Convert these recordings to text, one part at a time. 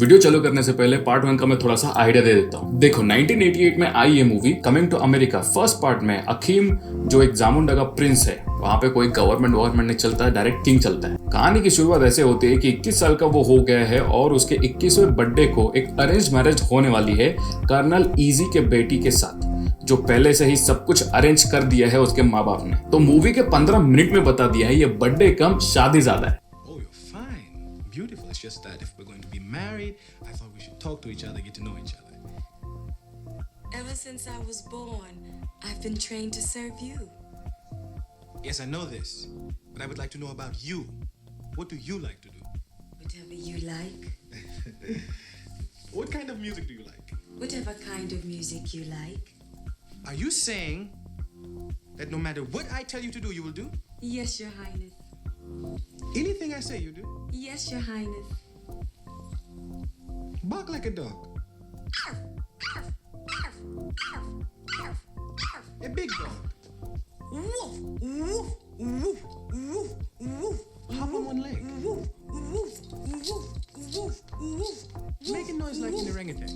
Video चालू करने से पहले पार्ट 1 का मैं थोड़ा सा आइडिया दे देता हूँ। देखो 1988 में आई ये movie coming to America. First part में अकीम जो एक जामुंडा का प्रिंस है, वहां पे कोई गवर्नमेंट नहीं चलता है, डायरेक्ट किंग चलता है। कहानी की शुरुआत ऐसे होती है कि 21 साल का वो हो गया है और उसके 21वें बर्थडे को एक अरेंज मैरिज होने वाली है कर्नल ईजी के बेटी के साथ, जो पहले से ही सब कुछ अरेंज कर दिया है उसके माँ बाप ने। तो मूवी के 15 मिनट में बता दिया है ये बर्थडे कम शादी ज्यादा है। Beautiful. It's just that if we're going to be married, I thought we should talk to each other, get to know each other. Ever since I was born, I've been trained to serve you. Yes, I know this, but I would like to know about you. What do you like to do? Whatever you like. What kind of music do you like? Whatever kind of music you like. Are you saying that no matter what I tell you to do, you will do? Yes, Your Highness. Anything I say, you do? Yes, Your Highness. Bark like a dog. A big dog. Woof, woof, woof, woof, woof. Hop on one leg. Woof, woof, woof, woof, woof. Make a noise like an orangutan.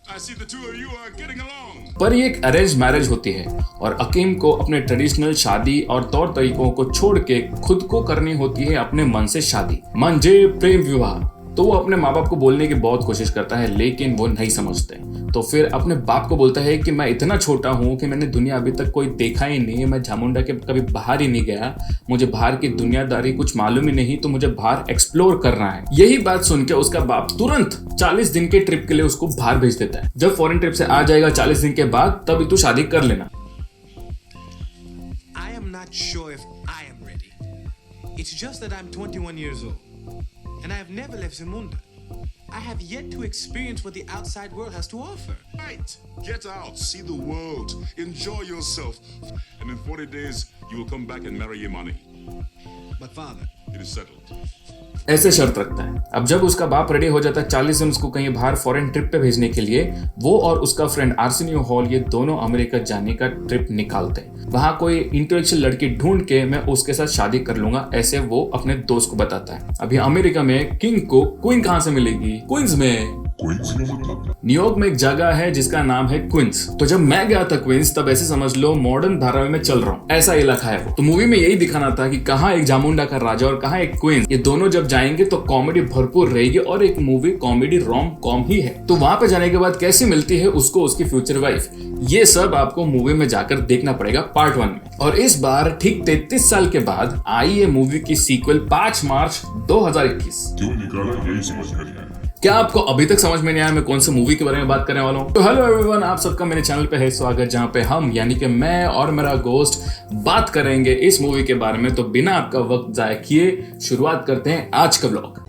I see the two of you are getting along. पर ये एक arrange marriage होती है और Akeem को अपने traditional शादी और तौर तरीकों को छोड़ के खुद को करनी होती है अपने मन से शादी, मंजे प्रेम विवाह। तो वो अपने माँ बाप को बोलने की बहुत कोशिश करता है लेकिन वो नहीं समझते। तो फिर अपने बाप को बोलता है कि मैं इतना छोटा हूँ कि मैंने दुनिया अभी तक कोई देखा ही नहीं, मैं झामुंडा के कभी बाहर ही नहीं गया, मुझे बाहर की दुनियादारी कुछ मालूम ही नहीं, तो मुझे बाहर एक्सप्लोर करना है। यही बात सुन के उसका बाप तुरंत 40 दिन के ट्रिप के लिए उसको बाहर भेज देता है। जब फॉरेन ट्रिप से आ जाएगा 40 दिन के बाद तभी तू शादी कर लेना। I am not sure if I am ready. It's just that I'm 21 years old. And I have never left Zamunda. I have yet to experience what the outside world has to offer. Right. Get out, see the world, enjoy yourself. And in 40 days, you will come back and marry Imani. But father, It is settled. ऐसे शर्त रखता है। अब जब उसका बाप ready हो जाता है 40 दिन उसको कहीं बाहर फॉरेन ट्रिप पे भेजने के लिए, वो और उसका फ्रेंड आर्सेनियो हॉल ये दोनों अमेरिका जाने का ट्रिप निकालते हैं। वहां कोई इंटेलेक्चुअल लड़की ढूंढ के मैं उसके साथ शादी कर लूंगा, ऐसे वो अपने दोस्त को बताता है। अभी अमेरिका में किंग को क्वीन कहां से मिलेगी? क्वींस में। न्यूयॉर्क में एक जगह है जिसका नाम है क्वींस। तो जब मैं गया था क्वींस तब ऐसे समझ लो मॉडर्न धारावाहिक में चल रहा हूँ, ऐसा इलाका है वो। तो मूवी में यही दिखाना था कि कहाँ एक जामुंडा का राजा और कहाँ एक क्वींस, ये दोनों जब जाएंगे तो कॉमेडी भरपूर रहेगी और एक मूवी कॉमेडी रोम कॉम ही है। तो वहां पे जाने के बाद कैसी मिलती है उसको उसकी फ्यूचर वाइफ, ये सब आपको मूवी में जाकर देखना पड़ेगा पार्ट 1 में। और इस बार ठीक 33 साल के बाद आई ये मूवी की सीक्वल 5 मार्च 2021। क्यों निकाला यही समझ में नहीं आया। क्या आपको अभी तक समझ में नहीं आया मैं कौन सी मूवी के बारे में बात करने वाला हूँ? तो हेलो एवरीवन, आप सबका मेरे चैनल पे है स्वागत, जहाँ पे हम यानी कि मैं और मेरा दोस्त बात करेंगे इस मूवी के बारे में। तो बिना आपका वक्त जाया किए शुरुआत करते हैं आज का व्लॉग।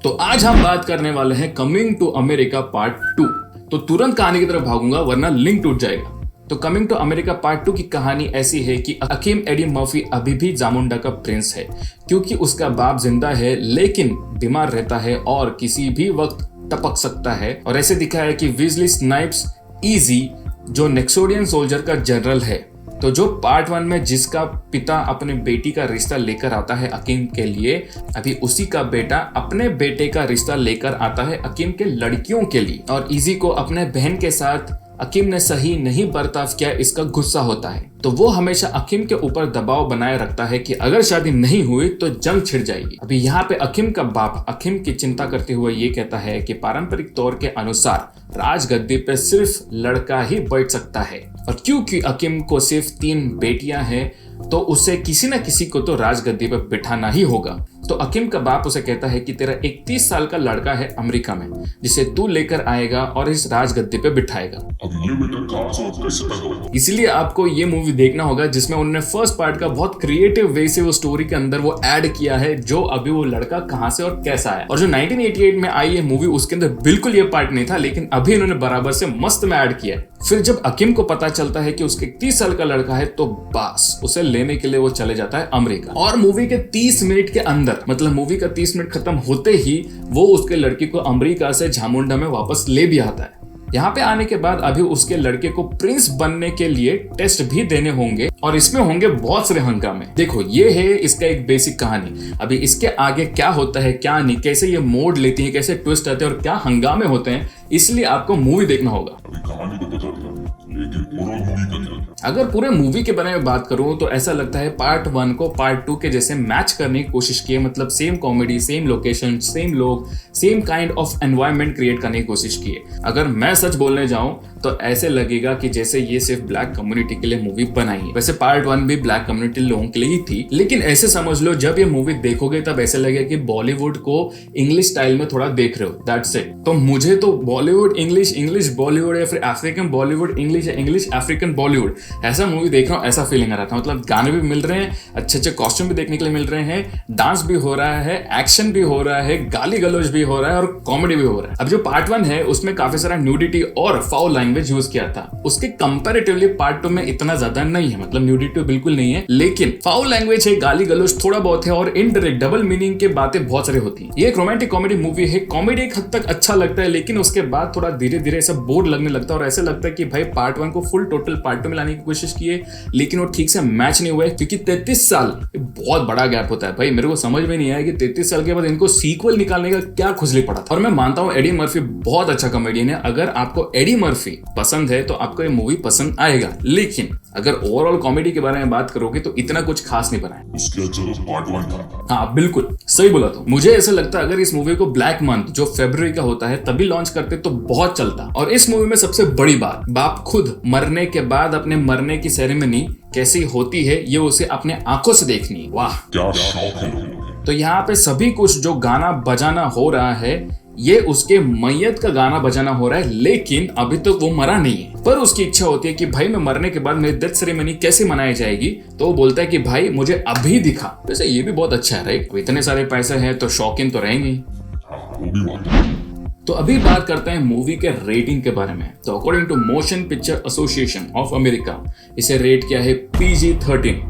तो आज हम बात करने वाले हैं कमिंग टू अमेरिका पार्ट 2। तो तुरंत कहानी की तरफ भागूंगा वरना लिंक टूट जाएगा। तो कमिंग टू अमेरिका पार्ट 2 की कहानी ऐसी है कि अकीम एडी मर्फी अभी भी जामुंडा का प्रिंस है, क्योंकि उसका बाप जिंदा है लेकिन बीमार रहता है और किसी भी वक्त टपक सकता है। और ऐसे दिखा है कि वीजली स्नाइप्स ईजी जो नेक्सोडियन सोल्जर का जनरल है, तो जो पार्ट 1 में जिसका पिता अपने बेटी का रिश्ता लेकर आता है अकीम के लिए, अभी उसी का बेटा अपने बेटे का रिश्ता लेकर आता है अकीम के लड़कियों के लिए। और इजी को अपने बहन के साथ अकीम ने सही नहीं बर्ताव किया इसका गुस्सा होता है, तो वो हमेशा अकीम के ऊपर दबाव बनाए रखता है कि अगर शादी नहीं हुई तो जंग छिड़ जाएगी। अभी यहाँ पे अकीम का बाप अकीम की चिंता करते हुए ये कहता है कि पारंपरिक तौर के अनुसार राजगद्दी पे सिर्फ लड़का ही बैठ सकता है, और क्योंकि अकीम को सिर्फ 3 बेटियां हैं तो उसे किसी न किसी को तो राजगद्दी पर बिठाना ही होगा। तो अकीम का बाप उसे कहता है कि तेरा 31 साल का लड़का है अमेरिका में, जिसे तू लेकर आएगा और इस राजगद्दी पे बिठाएगा। अब ये बेटा कहाँ से और कैसे पैदा हुआ? इसलिए आपको ये मूवी देखना होगा जिसमें उन्होंने फर्स्ट पार्ट का बहुत क्रिएटिव वे से वो स्टोरी के अंदर वो ऐड किया है, जो अभी वो लड़का कहां से और कैसा है। और जो 1988 में आई ये मूवी उसके अंदर बिल्कुल ये पार्ट नहीं था, लेकिन अभी इन्होंने बराबर से मस्त में ऐड किया है। फिर जब अकीम को पता चलता है कि उसके 30 साल का लड़का है तो बस उसे लेने के लिए वो चले जाता है अमेरिका। और मूवी के 30 मिनट के अंदर मतलब मूवी का 30 मिनट खत्म होते ही वो उसके लड़की को अमेरिका से झामुंडा में वापस ले भी आता है। यहाँ पे आने के बाद अभी उसके लड़के को प्रिंस बनने के लिए टेस्ट भी देने होंगे और इसमें होंगे बहुत सारे हंगामे। देखो ये है इसका एक बेसिक कहानी। अभी इसके आगे क्या होता है क्या नहीं, कैसे ये मोड़ लेती है, कैसे ट्विस्ट आते हैं और क्या हंगामे होते हैं, इसलिए आपको मूवी देखना होगा। कहानी तो बता दिया, लेकिन ओवरऑल मूवी का क्या? अगर पूरे मूवी के बारे में बात करूं तो ऐसा लगता है पार्ट 1 को पार्ट 2 के जैसे मैच करने की कोशिश की है। मतलब same comedy, same location, same लोग, same kind of environment create करने की कोशिश की है। अगर मैं सच बोलने जाऊं तो ऐसे लगेगा कि जैसे ये सिर्फ ब्लैक कम्युनिटी के लिए मूवी बनाई है। वैसे पार्ट 1 भी ब्लैक कम्युनिटी लोगों के लिए ही थी, लेकिन ऐसे समझ लो जब ये मूवी देखोगे तब ऐसे लगेगा कि बॉलीवुड को इंग्लिश स्टाइल में थोड़ा देख रहे हो, दैट्स इट। तो मुझे तो बॉलीवुड इंग्लिश, इंग्लिश बॉलीवुड या फिर अफ्रीकन बॉलीवुड इंग्लिश या इंग्लिश अफ्रीकन बॉलीवुड ऐसा मूवी देख रहा हूँ, ऐसा फीलिंग आ रहा था। मतलब गाने भी मिल रहे हैं, अच्छे अच्छे कॉस्ट्यूम भी देखने के लिए मिल रहे हैं, डांस भी हो रहा है, एक्शन भी हो रहा है, गाली गलौज भी हो रहा है और कॉमेडी भी हो रहा है। अब जो पार्ट 1 है उसमें काफी सारा न्यूडिटी और फाउल लैंग्वेज यूज किया था, उसके कंपैरेटिवली पार्ट 2 में इतना ज्यादा नहीं है। मतलब न्यूडिटी बिल्कुल नहीं है, लेकिन फाउल लैंग्वेज है, गाली गलौज थोड़ा बहुत है और इनडायरेक्ट डबल मीनिंग के बातें बहुत सारी होती हैं। ये एक रोमांटिक कॉमेडी मूवी है। कॉमेडी एक हद तक अच्छा लगता है, लेकिन उसके बाद थोड़ा धीरे धीरे ऐसा बोर लगने लगता है और ऐसा लगता है कि भाई पार्ट 1 को फुल टोटल पार्ट 2 में लाने की कोशिश की है, लेकिन वो ठीक से मैच नहीं हुआ है। क्योंकि 33 साल बहुत बड़ा गैप होता है भाई। मेरे को समझ में नहीं आया कि 33 साल के बाद इनको सीक्वल निकालने का क्या खुजली पड़ा था। और मैं मानता हूं एडी मर्फी बहुत अच्छा कॉमेडियन है। अगर आपको एडी मर्फी पसंद है तो आपको ये मूवी पसंद आएगा, लेकिन अगर ओवरऑल कॉमेडी के बारे में बात करोगे तो इतना कुछ खास नहीं बना है। उसके अच्छा तो पार्ट 1 था। हाँ बिल्कुल सही बोला। तो मुझे ऐसा लगता है अगर इस मूवी को ब्लैक मंथ जो फरवरी का होता है तभी लॉन्च करते तो बहुत चलता। और इस मूवी में सबसे बड़ी बात, बाप खुद मरने के बाद अपने मरने की सेरेमनी कैसी होती है ये उसे अपने आंखों से देखनी है। वाह क्या शौक है लोगों के। तो यहाँ पे सभी कुछ जो गाना बजाना हो रहा है ये उसके मैयत का गाना बजाना हो रहा है, लेकिन अभी तक वो मरा नहीं है। पर उसकी इच्छा होती है कि भाई मैं मरने के बाद मेरी डेथ सेरेमनी कैसे मनाई जाएगी, तो वो बोलता है कि भाई मुझे अभी दिखा। वैसे ये भी बहुत अच्छा है राइट, इतने सारे पैसे हैं तो शौकीन तो रहेंगे। वो भी बात। तो अभी बात करते हैं मूवी के रेटिंग के बारे में। तो according to Motion Picture Association of America इसे रेट किया है PG-13।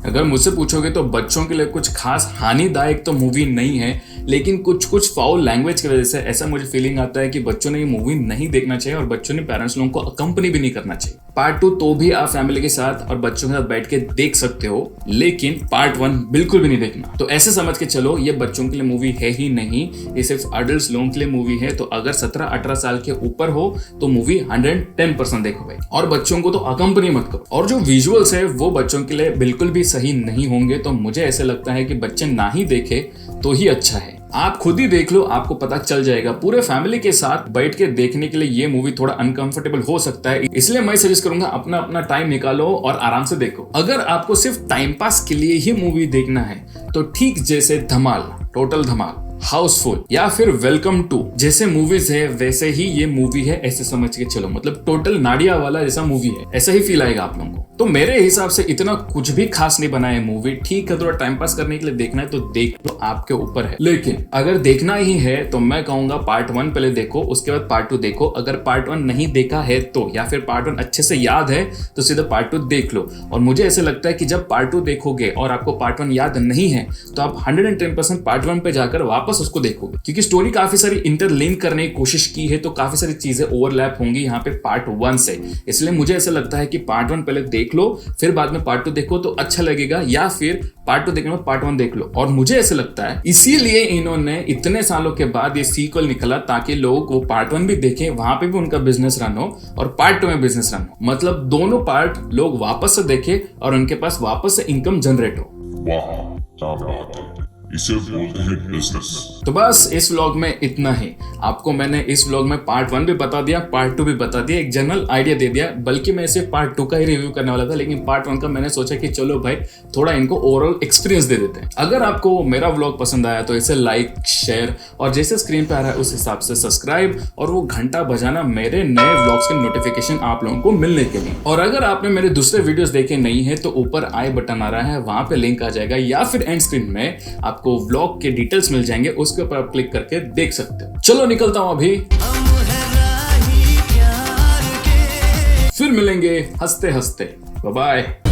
अगर मुझसे पूछोगे तो बच्चों के लिए कुछ खास हानिदायक तो मूवी नहीं है, लेकिन कुछ फाउल लैंग्वेज की वजह से ऐसा मुझे फीलिंग आता है कि बच्चों ने ये मूवी नहीं देखना चाहिए और बच्चों ने पेरेंट्स लोगों को अकम्पनी भी नहीं करना चाहिए। पार्ट 2 तो भी आप फैमिली के साथ और बच्चों के साथ बैठ के देख सकते हो, लेकिन पार्ट 1 बिल्कुल भी नहीं देखना। तो ऐसे समझ के चलो ये बच्चों के लिए मूवी है ही नहीं, ये सिर्फ अडल्ट लोगों के लिए मूवी है। तो अगर 17-18 साल के ऊपर हो तो मूवी 110% देखो भाई, और बच्चों को तो अकम्पनी मत करो। और जो विजुअल्स है वो बच्चों के लिए बिल्कुल भी सही नहीं होंगे, तो मुझे ऐसे लगता है कि बच्चे ना ही देखे तो ही अच्छा है। आप खुद ही देख लो, आपको पता चल जाएगा। पूरे फैमिली के साथ बैठ के देखने के लिए ये मूवी थोड़ा अनकंफर्टेबल हो सकता है, इसलिए मैं सजेस्ट करूंगा अपना अपना टाइम निकालो और आराम से देखो। अगर आपको सिर्फ टाइम पास के लिए ही मूवी देखना है तो ठीक जैसे धमाल, टोटल धमाल, हाउसफुल या फिर वेलकम टू जैसे मूवीज है वैसे ही ये मूवी है, ऐसे समझ के चलो। मतलब टोटल नाडिया वाला जैसा मूवी है, ऐसा ही फील आएगा आप लोगों को। तो मेरे हिसाब से इतना कुछ भी खास नहीं बना है मूवी। ठीक है थोड़ा टाइम पास करने के लिए देखना है तो देख लो, आपके ऊपर है। लेकिन अगर देखना ही है तो मैं कहूंगा पार्ट 1 पहले देखो, उसके बाद पार्ट 2 देखो। अगर पार्ट 1 नहीं देखा है तो, या फिर पार्ट 1 अच्छे से याद है तो सीधा पार्ट 2 देख लो। और मुझे ऐसे लगता है कि जब पार्ट 2 देखोगे और आपको पार्ट 1 याद नहीं है तो आप 110% पार्ट 1 पे जाकर वापस उसको देखोगे, क्योंकि स्टोरी काफी सारी इंटरलिंक करने की कोशिश की है, तो काफी सारी चीजें ओवरलैप होंगी यहाँ पे पार्ट 1 से। इसलिए मुझे ऐसा लगता है कि पार्ट 1 पहले देख लो, फिर बाद में पार्ट 2 देखो तो अच्छा लगेगा, या फिर पार्ट 2 देखने में पार्ट 1 देख लो। और मुझे ऐसा लगता है इसीलिए इन्होंने इतने सालों के बाद ये सीक्वल निकला, ताकि लोग वो पार्ट 1 भी देखें, वहां पे भी उनका बिजनेस रन हो और पार्ट 2 में बिजनेस रन हो। मतलब दोनों पार्ट लोग वापस से देखें और उनके पास वापस से इनकम जनरेट हो। वाह क्या बात है, इसे बोलते हैं बिजनेस। तो बस इस व्लॉग में इतना ही। आपको मैंने इस व्लॉग में पार्ट 1 भी बता दिया, पार्ट 2 भी बता दिया, एक जनरल आइडिया दे दिया। बल्कि मैं सिर्फ पार्ट 2 का ही रिव्यू करने वाला था, लेकिन पार्ट 1 का मैंने सोचा कि चलो भाई थोड़ा इनको ओवरऑल एक्सपीरियंस दे देते हैं। अगर आपको मेरा व्लॉग पसंद आया तो इसे लाइक, शेयर और जैसे स्क्रीन पे आ रहा है उस हिसाब से सब्सक्राइब और वो घंटा बजाना मेरे नए व्लॉग्स के नोटिफिकेशन आप लोगों को मिलने के लिए। और अगर आपने मेरे दूसरे वीडियोस देखे नहीं है तो ऊपर आई बटन आ रहा है, वहां पे लिंक आ जाएगा, या फिर एंड स्क्रीन में आपको व्लॉग के डिटेल्स मिल जाएंगे, उसके ऊपर आप क्लिक करके देख सकते हो। चलो निकलता हूं अभी, फिर मिलेंगे हंसते हंसते। Bye bye.